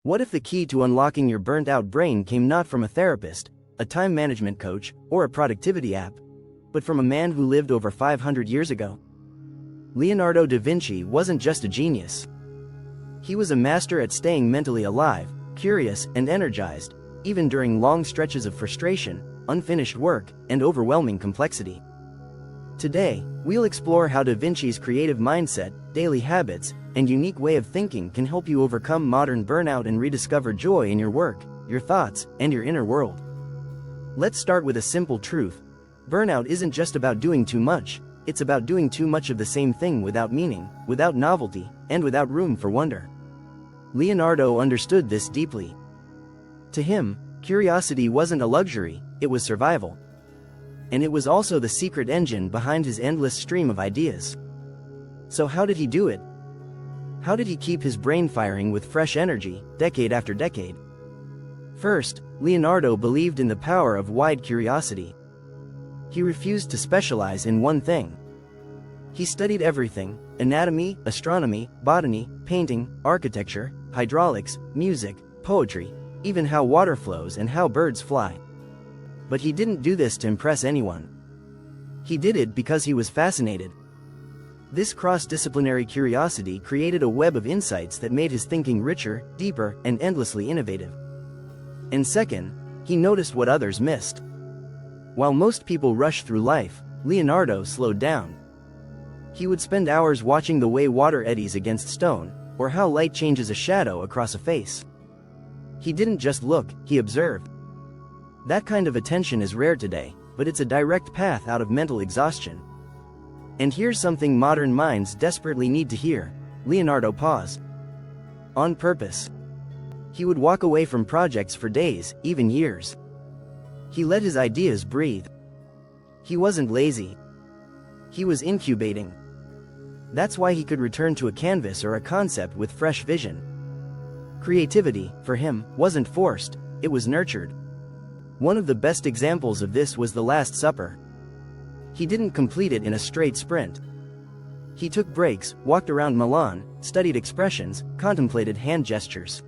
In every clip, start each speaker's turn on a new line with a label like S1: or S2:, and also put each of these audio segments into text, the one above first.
S1: What if the key to unlocking your burnt-out brain came not from a therapist, a time management coach, or a productivity app, but from a man who lived over 500 years ago? Leonardo da Vinci wasn't just a genius. He was a master at staying mentally alive, curious, and energized, even during long stretches of frustration, unfinished work, and overwhelming complexity. Today, we'll explore how Da Vinci's creative mindset, daily habits, and unique way of thinking can help you overcome modern burnout and rediscover joy in your work, your thoughts, and your inner world. Let's start with a simple truth. Burnout isn't just about doing too much, it's about doing too much of the same thing without meaning, without novelty, and without room for wonder. Leonardo understood this deeply. To him, curiosity wasn't a luxury, it was survival. And it was also the secret engine behind his endless stream of ideas. So how did he do it? How did he keep his brain firing with fresh energy, decade after decade? First, Leonardo believed in the power of wide curiosity. He refused to specialize in one thing. He studied everything: anatomy, astronomy, botany, painting, architecture, hydraulics, music, poetry, even how water flows and how birds fly. But he didn't do this to impress anyone. He did it because he was fascinated. This cross-disciplinary curiosity created a web of insights that made his thinking richer, deeper, and endlessly innovative. And second, he noticed what others missed. While most people rush through life, Leonardo slowed down. He would spend hours watching the way water eddies against stone, or how light changes a shadow across a face. He didn't just look, he observed. That kind of attention is rare today, but it's a direct path out of mental exhaustion. And here's something modern minds desperately need to hear: Leonardo paused. On purpose. He would walk away from projects for days, even years. He let his ideas breathe. He wasn't lazy. He was incubating. That's why he could return to a canvas or a concept with fresh vision. Creativity, for him, wasn't forced, it was nurtured. One of the best examples of this was The Last Supper. He didn't complete it in a straight sprint. He took breaks, walked around Milan, studied expressions, contemplated hand gestures.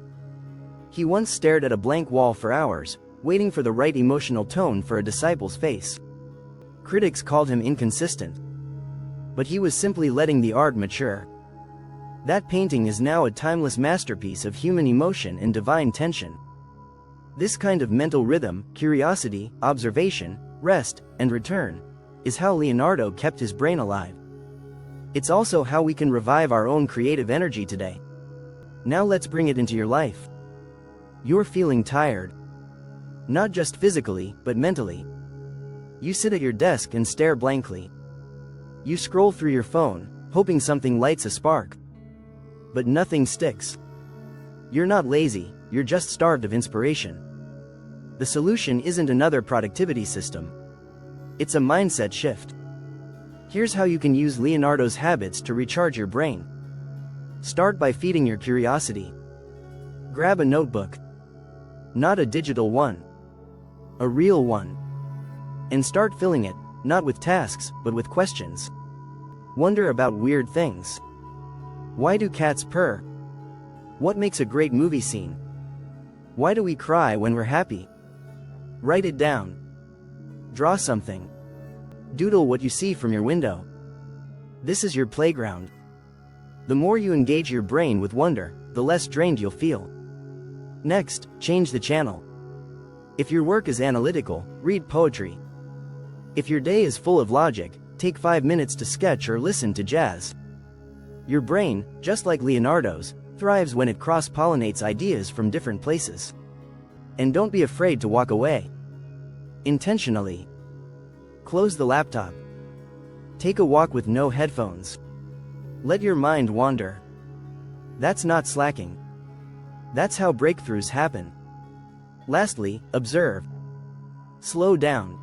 S1: He once stared at a blank wall for hours, waiting for the right emotional tone for a disciple's face. Critics called him inconsistent. But he was simply letting the art mature. That painting is now a timeless masterpiece of human emotion and divine tension. This kind of mental rhythm, curiosity, observation, rest, and return, is how Leonardo kept his brain alive. It's also how we can revive our own creative energy today. Now let's bring it into your life. You're feeling tired. Not just physically, but mentally. You sit at your desk and stare blankly. You scroll through your phone, hoping something lights a spark. But nothing sticks. You're not lazy, you're just starved of inspiration. The solution isn't another productivity system. It's a mindset shift. Here's how you can use Leonardo's habits to recharge your brain. Start by feeding your curiosity. Grab a notebook. Not a digital one. A real one. And start filling it, not with tasks, but with questions. Wonder about weird things. Why do cats purr? What makes a great movie scene? Why do we cry when we're happy? Write it down. Draw something. Doodle what you see from your window. This is your playground. The more you engage your brain with wonder, the less drained you'll feel. Next, change the channel. If your work is analytical, read poetry. If your day is full of logic, take 5 minutes to sketch or listen to jazz. Your brain, just like Leonardo's, thrives when it cross-pollinates ideas from different places. And don't be afraid to walk away. Intentionally. Close the laptop. Take a walk with no headphones. Let your mind wander. That's not slacking. That's how breakthroughs happen. Lastly, observe. Slow down.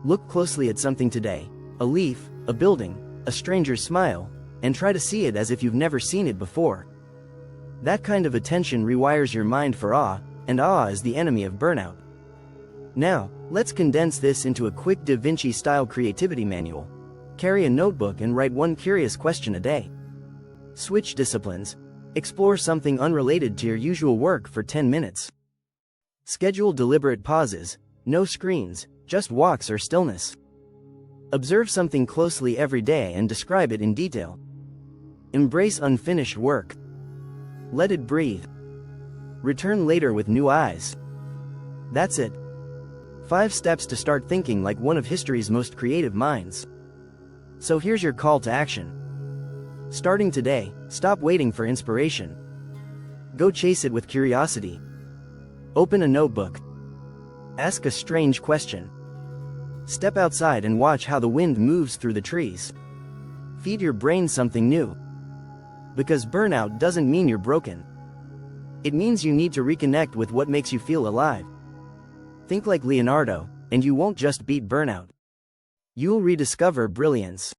S1: Look closely at something today: a leaf, a building, a stranger's smile, and try to see it as if you've never seen it before. That kind of attention rewires your mind for awe, and awe is the enemy of burnout. Now, let's condense this into a quick Da Vinci-style creativity manual. Carry a notebook and write one curious question a day. Switch disciplines. Explore something unrelated to your usual work for 10 minutes. Schedule deliberate pauses, no screens, just walks or stillness. Observe something closely every day and describe it in detail. Embrace unfinished work. Let it breathe. Return later with new eyes. That's it. 5 steps to start thinking like one of history's most creative minds. So here's your call to action. Starting today, stop waiting for inspiration. Go chase it with curiosity. Open a notebook. Ask a strange question. Step outside and watch how the wind moves through the trees. Feed your brain something new. Because burnout doesn't mean you're broken. It means you need to reconnect with what makes you feel alive. Think like Leonardo, and you won't just beat burnout. You'll rediscover brilliance.